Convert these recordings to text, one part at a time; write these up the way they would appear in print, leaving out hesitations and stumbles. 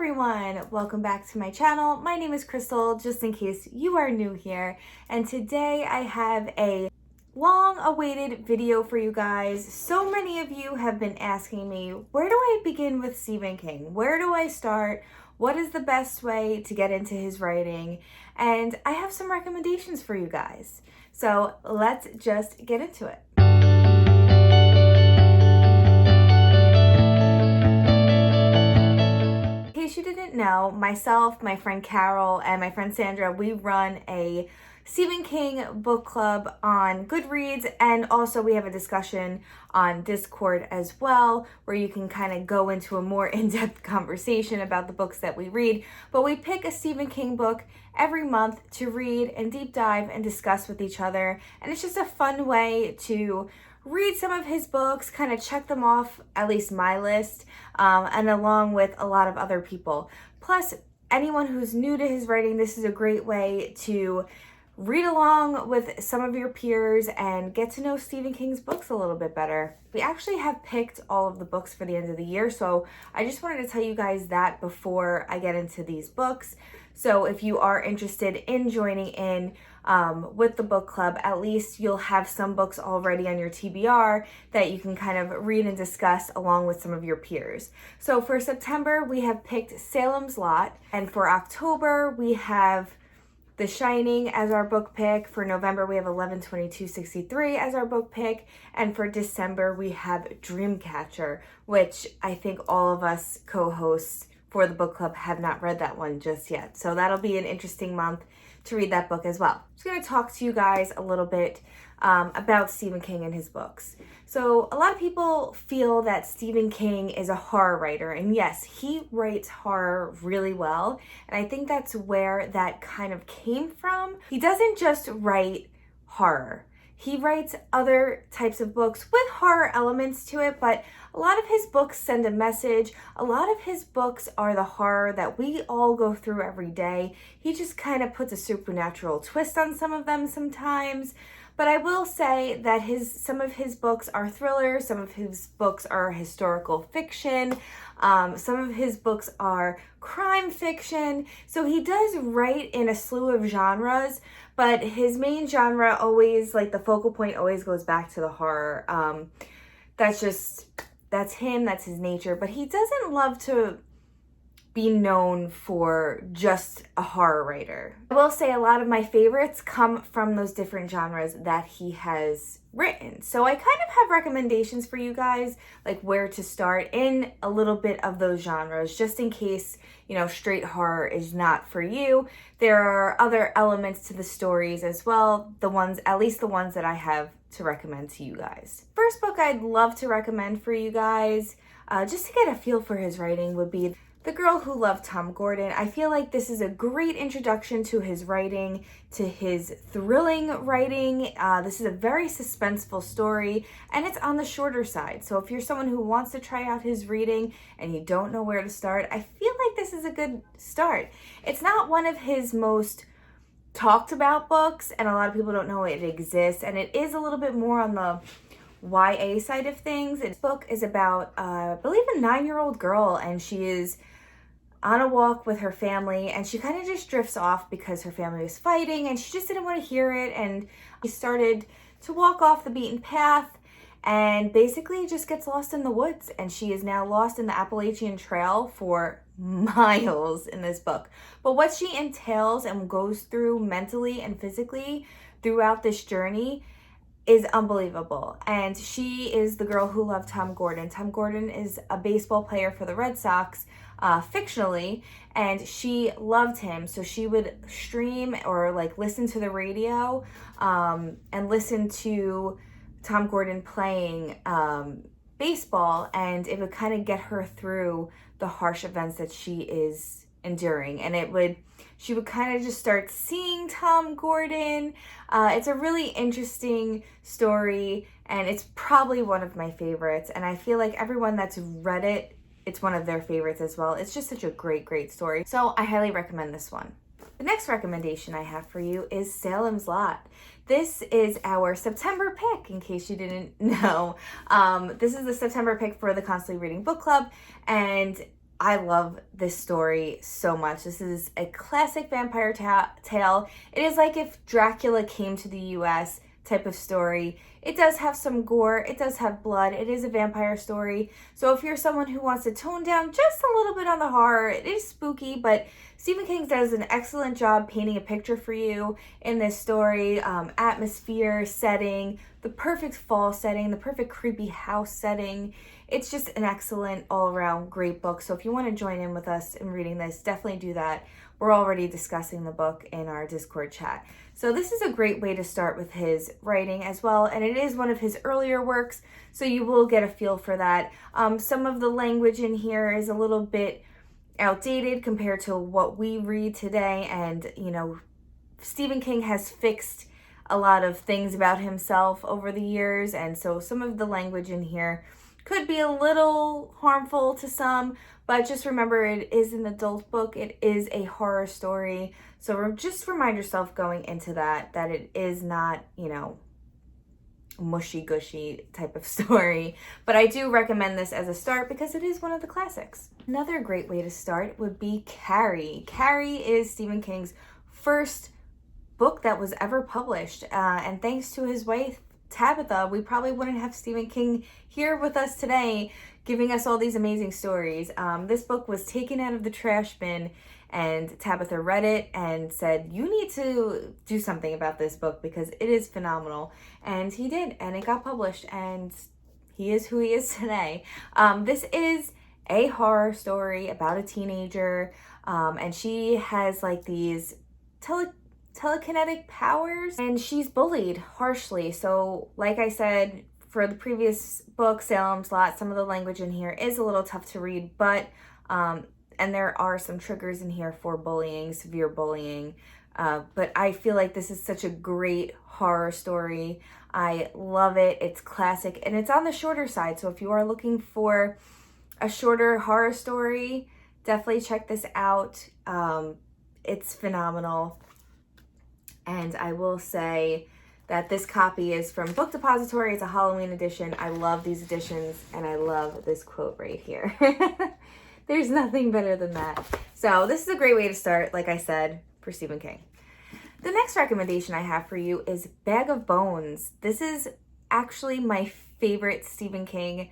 everyone, welcome back to my channel. My name is Crystal, just in case you are new here, and today I have a long-awaited video for you guys. So many of you have been asking me, where do I begin with Stephen King? Where do I start? What is the best way to get into his writing? And I have some recommendations for you guys. So let's just get into it. In case you didn't know, myself, my friend Carol, and my friend Sandra, we run a Stephen King book club on Goodreads, and also we have a discussion on Discord as well, where you can kind of go into a more in-depth conversation about the books that we read. But we pick a Stephen King book every month to read and deep dive and discuss with each other, and it's just a fun way to read some of his books, kind of check them off, at least my list, and along with a lot of other people. Plus, anyone who's new to his writing, this is a great way to read along with some of your peers and get to know Stephen King's books a little bit better. We actually have picked all of the books for the end of the year, so I just wanted to tell you guys that before I get into these books. So if you are interested in joining in with the book club, at least you'll have some books already on your TBR that you can kind of read and discuss along with some of your peers. So for September, we have picked Salem's Lot, and for October, we have The Shining as our book pick. For November, we have 11/22/63 as our book pick, and for December, we have Dreamcatcher, which I think all of us co-hosts for the book club have not read that one just yet. So that'll be an interesting month to read that book as well. I'm just going to talk to you guys a little bit about Stephen King and his books. So a lot of people feel that Stephen King is a horror writer, and yes, he writes horror really well, and I think that's where that kind of came from. He doesn't just write horror. He writes other types of books with horror elements to it, but a lot of his books send a message. A lot of his books are the horror that we all go through every day. He just kind of puts a supernatural twist on some of them sometimes. But I will say that some of his books are thrillers, some of his books are historical fiction, some of his books are crime fiction. So he does write in a slew of genres, but his main genre always, like the focal point always goes back to the horror. That's him, that's his nature, but he doesn't love to be known for just a horror writer. I will say a lot of my favorites come from those different genres that he has written. So I kind of have recommendations for you guys, like where to start in a little bit of those genres, just in case, you know, straight horror is not for you. There are other elements to the stories as well, at least the ones that I have to recommend to you guys. First book I'd love to recommend for you guys, just to get a feel for his writing, would be The Girl Who Loved Tom Gordon. I feel like this is a great introduction to his writing, to his thrilling writing. This is a very suspenseful story, and it's on the shorter side. So if you're someone who wants to try out his reading and you don't know where to start, I feel like this is a good start. It's not one of his most talked about books, and a lot of people don't know it exists, and it is a little bit more on the YA side of things. This book is about, I believe, a 9-year-old girl, and she is on a walk with her family, and she kind of just drifts off because her family was fighting, and she just didn't want to hear it, and she started to walk off the beaten path, and basically just gets lost in the woods, and she is now lost in the Appalachian Trail for miles in this book. But what she entails and goes through mentally and physically throughout this journey is unbelievable. And she is the girl who loved Tom Gordon. Tom Gordon is a baseball player for the Red Sox, fictionally, and she loved him. So she would stream or like listen to the radio and listen to Tom Gordon playing baseball, and it would kind of get her through the harsh events that she is enduring. And she would kind of just start seeing Tom Gordon. It's a really interesting story, and it's probably one of my favorites. And I feel like everyone that's read it, it's one of their favorites as well. It's just such a great, great story. So I highly recommend this one. The next recommendation I have for you is Salem's Lot. This is our September pick, in case you didn't know. This is the September pick for the Constantly Reading Book Club, and I love this story so much. This is a classic vampire tale. It is like if Dracula came to the US type of story. It does have some gore. It does have blood. It is a vampire story. So if you're someone who wants to tone down just a little bit on the horror, it is spooky, but Stephen King does an excellent job painting a picture for you in this story. Atmosphere, setting, the perfect fall setting, the perfect creepy house setting. It's just an excellent all-around great book. So if you want to join in with us in reading this, definitely do that. We're already discussing the book in our Discord chat. So this is a great way to start with his writing as well. And it is one of his earlier works, so you will get a feel for that. Some of the language in here is a little bit outdated compared to what we read today. And, you know, Stephen King has fixed a lot of things about himself over the years. And so some of the language in here could be a little harmful to some, but just remember it is an adult book. It is a horror story. So just remind yourself going into that it is not, you know, mushy gushy type of story. But I do recommend this as a start because it is one of the classics. Another great way to start would be Carrie. Carrie is Stephen King's first book that was ever published. And thanks to his wife, Tabitha, we probably wouldn't have Stephen King here with us today giving us all these amazing stories. This book was taken out of the trash bin and Tabitha read it and said, you need to do something about this book because it is phenomenal. And he did, and it got published, and he is who he is today. This is a horror story about a teenager, and she has like these telekinetic powers, and she's bullied harshly. So like I said, for the previous book, Salem's Lot, some of the language in here is a little tough to read, but and there are some triggers in here for bullying, severe bullying. But I feel like this is such a great horror story. I love it. It's classic, and it's on the shorter side. So if you are looking for a shorter horror story, definitely check this out. It's phenomenal. And I will say that this copy is from Book Depository. It's a Halloween edition. I love these editions, and I love this quote right here. There's nothing better than that. So this is a great way to start, like I said, for Stephen King. The next recommendation I have for you is Bag of Bones. This is actually my favorite Stephen King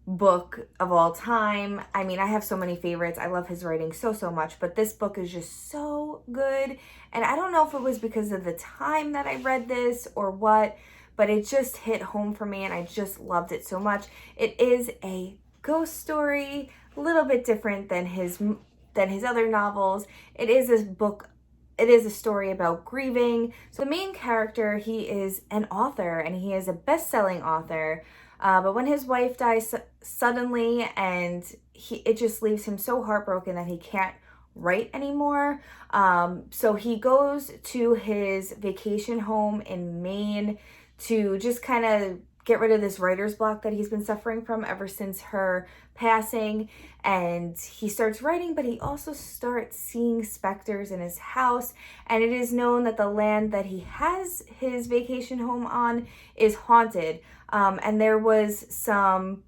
book of all time. I mean, I have so many favorites. I love his writing so much, but this book is just so good. And I don't know if it was because of the time that I read this or what, but it just hit home for me and I just loved it so much. It is a ghost story, a little bit different than his other novels. It is a story about grieving. So the main character, he is an author and he is a best-selling author. But when his wife dies suddenly, and it just leaves him so heartbroken that he can't write anymore. So he goes to his vacation home in Maine to just kind of get rid of this writer's block that he's been suffering from ever since her passing. And he starts writing, but he also starts seeing specters in his house. And it is known that the land that he has his vacation home on is haunted. And there was some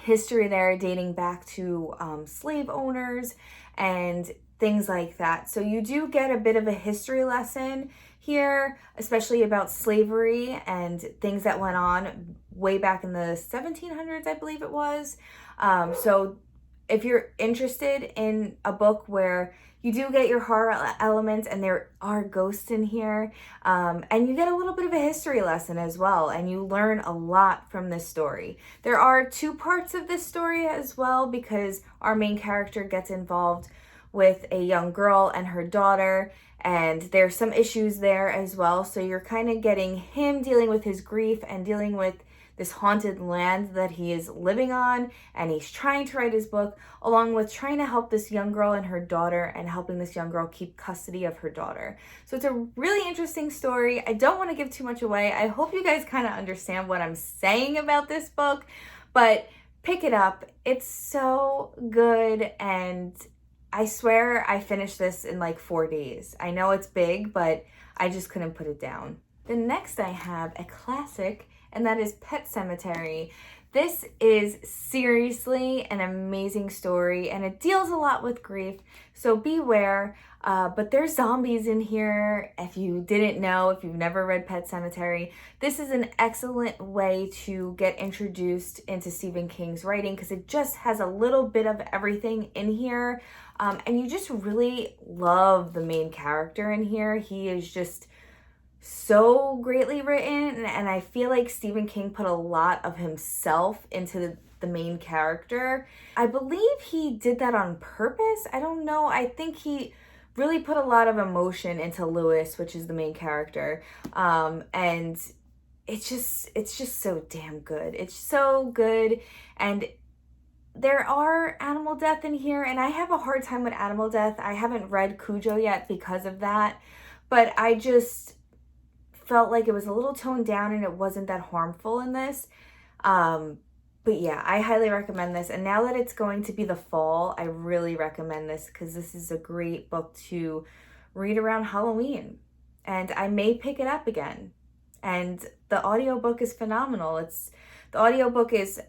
history there dating back to slave owners and things like that. So you do get a bit of a history lesson here, especially about slavery and things that went on way back in the 1700s, I believe it was. So if you're interested in a book where you do get your horror elements and there are ghosts in here, and you get a little bit of a history lesson as well, and you learn a lot from this story. There are two parts of this story as well, because our main character gets involved with a young girl and her daughter, and there's some issues there as well. So you're kind of getting him dealing with his grief and dealing with this haunted land that he is living on, and he's trying to write his book along with trying to help this young girl and her daughter and helping this young girl keep custody of her daughter. So it's a really interesting story. I don't want to give too much away. I hope you guys kind of understand what I'm saying about this book, but pick it up. It's so good, and I swear I finished this in like 4 days. I know it's big, but I just couldn't put it down. The next I have a classic, and that is Pet Sematary. This is seriously an amazing story, and it deals a lot with grief, so beware. But there's zombies in here. If you didn't know, if you've never read Pet Sematary, this is an excellent way to get introduced into Stephen King's writing because it just has a little bit of everything in here. And you just really love the main character in here. He is just so greatly written, and I feel like Stephen King put a lot of himself into the main character. I believe he did that on purpose. I don't know. I think he really put a lot of emotion into Lewis, which is the main character. And it's just so damn good. It's so good. And there are animal death in here, and I have a hard time with animal death. I haven't read Cujo yet because of that, but I just felt like it was a little toned down and it wasn't that harmful in this. But yeah, I highly recommend this. And now that it's going to be the fall, I really recommend this because this is a great book to read around Halloween. And I may pick it up again. And the audiobook is phenomenal. The audiobook is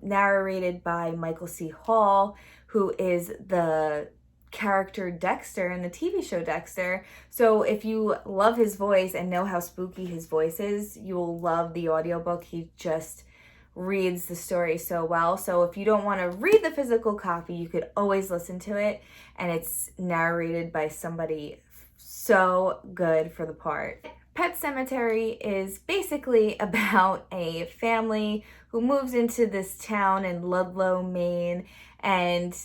narrated by Michael C. Hall, who is the character Dexter in the TV show Dexter. So if you love his voice and know how spooky his voice is, you'll love the audiobook. He just reads the story so well. So if you don't want to read the physical copy, you could always listen to it, and it's narrated by somebody so good for the part. Pet Sematary is basically about a family who moves into this town in Ludlow, Maine, and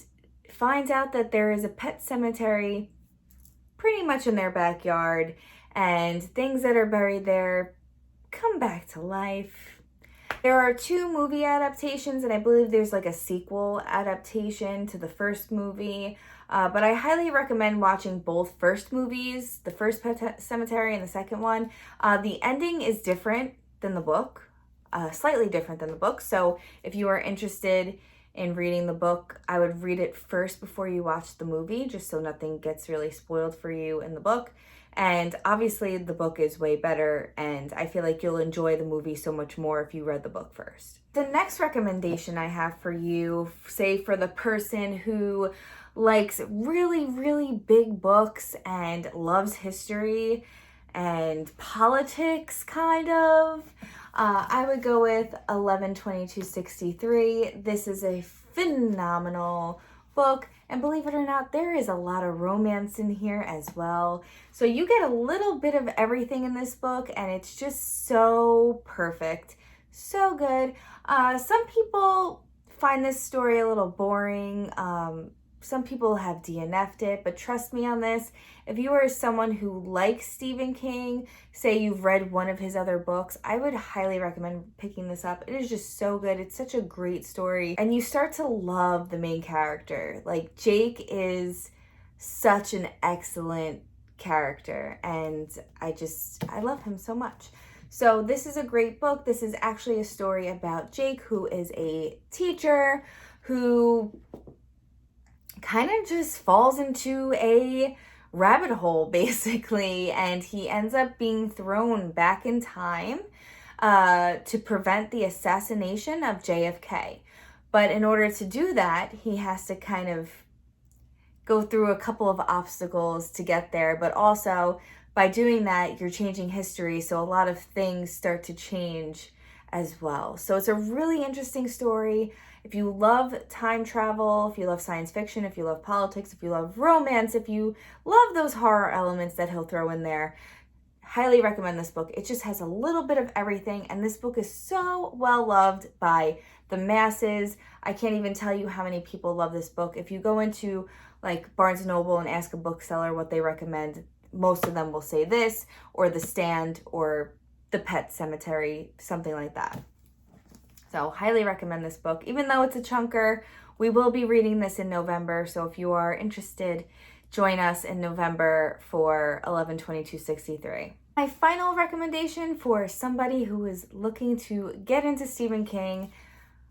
finds out that there is a pet cemetery pretty much in their backyard, and things that are buried there come back to life. There are 2 movie adaptations, and I believe there's like a sequel adaptation to the first movie. But I highly recommend watching both first movies, the first Pet Sematary and the second one. The ending is different than the book, slightly different than the book. So if you are interested in reading the book, I would read it first before you watch the movie, just so nothing gets really spoiled for you in the book. And obviously the book is way better, and I feel like you'll enjoy the movie so much more if you read the book first. The next recommendation I have for you, say for the person who likes really, really big books and loves history and politics, kind of, I would go with 11/22/63. This is a phenomenal book, and believe it or not, there is a lot of romance in here as well. So you get a little bit of everything in this book, and it's just so perfect, so good. Some people find this story a little boring. Some people have DNF'd it, but trust me on this. If you are someone who likes Stephen King, say you've read one of his other books, I would highly recommend picking this up. It is just so good. It's such a great story. And you start to love the main character. Like, Jake is such an excellent character, and I love him so much. So this is a great book. This is actually a story about Jake, who is a teacher who kind of just falls into a rabbit hole, basically, and he ends up being thrown back in time to prevent the assassination of JFK. But in order to do that, he has to kind of go through a couple of obstacles to get there, but also by doing that, you're changing history, so a lot of things start to change as well. So it's a really interesting story. If you love time travel, if you love science fiction, if you love politics, if you love romance, if you love those horror elements that he'll throw in there, highly recommend this book. It just has a little bit of everything, and this book is so well loved by the masses. I can't even tell you how many people love this book. If you go into like Barnes & Noble and ask a bookseller what they recommend, most of them will say this, or The Stand, or The Pet Sematary, something like that. So highly recommend this book. Even though it's a chunker, we will be reading this in November. So if you are interested, join us in November for 11/22/63. My final recommendation for somebody who is looking to get into Stephen King,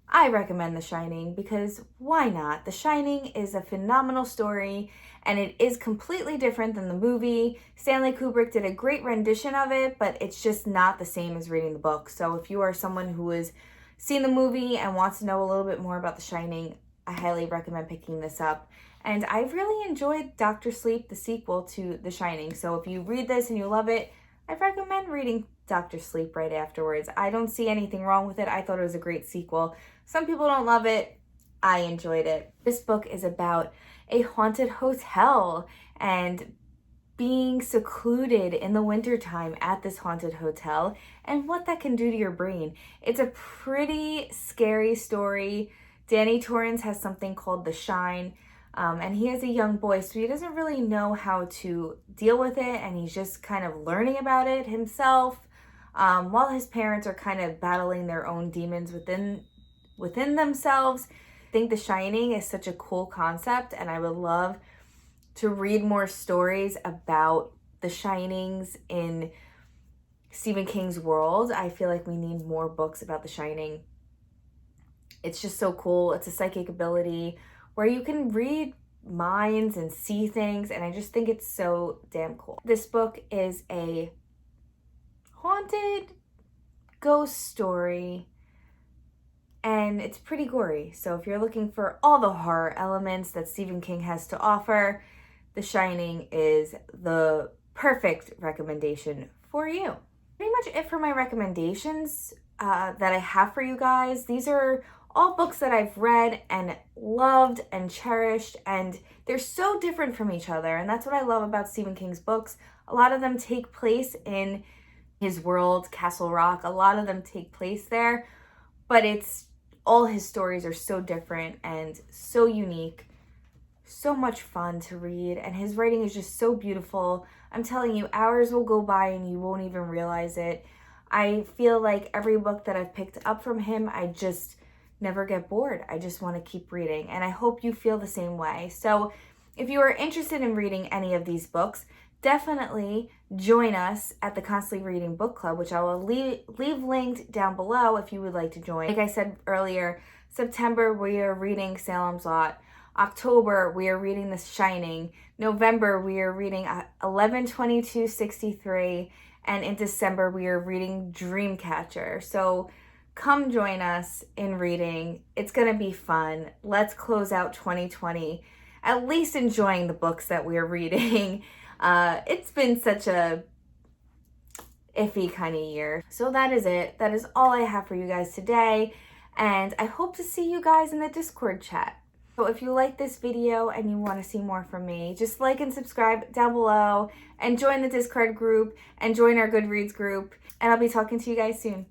I recommend The Shining, because why not? The Shining is a phenomenal story, and it is completely different than the movie. Stanley Kubrick did a great rendition of it, but it's just not the same as reading the book. So if you are someone who is seen the movie and wants to know a little bit more about The Shining, I highly recommend picking this up. And I really enjoyed Dr. Sleep, the sequel to The Shining. So if you read this and you love it, I recommend reading Dr. Sleep right afterwards. I don't see anything wrong with it. I thought it was a great sequel. Some people don't love it. I enjoyed it. This book is about a haunted hotel and being secluded in the wintertime at this haunted hotel and what that can do to your brain. It's a pretty scary story. Danny Torrance has something called the Shine, and he is a young boy, so he doesn't really know how to deal with it, and he's just kind of learning about it himself, while his parents are kind of battling their own demons within themselves. I think The Shining is such a cool concept, and I would love to read more stories about the Shinings in Stephen King's world. I feel like we need more books about The Shining. It's just so cool. It's a psychic ability where you can read minds and see things, and I just think it's so damn cool. This book is a haunted ghost story, and it's pretty gory. So if you're looking for all the horror elements that Stephen King has to offer, The Shining is the perfect recommendation for you. Pretty much it for my recommendations that I have for you guys. These are all books that I've read and loved and cherished, and they're so different from each other, and that's what I love about Stephen King's books. A lot of them take place in his world, Castle Rock. A lot of them take place there, but all his stories are so different and so unique, so much fun to read, and his writing is just so beautiful. I'm telling you, hours will go by and you won't even realize it. I feel like every book that I've picked up from him, I just never get bored. I just want to keep reading, and I hope you feel the same way. So if you are interested in reading any of these books, definitely join us at the Constantly Reading Book Club, which I will leave linked down below if you would like to join. Like I said earlier, September we are reading Salem's Lot. October we are reading The Shining. November we are reading 11/22/63, and in December we are reading Dreamcatcher. So come join us in reading. It's gonna be fun. Let's close out 2020 at least enjoying the books that we're reading. It's been such a iffy kind of year. So that is it. That is all I have for you guys today, and I hope to see you guys in the Discord chat. So if you like this video and you want to see more from me, just like and subscribe down below and join the Discord group and join our Goodreads group, and I'll be talking to you guys soon.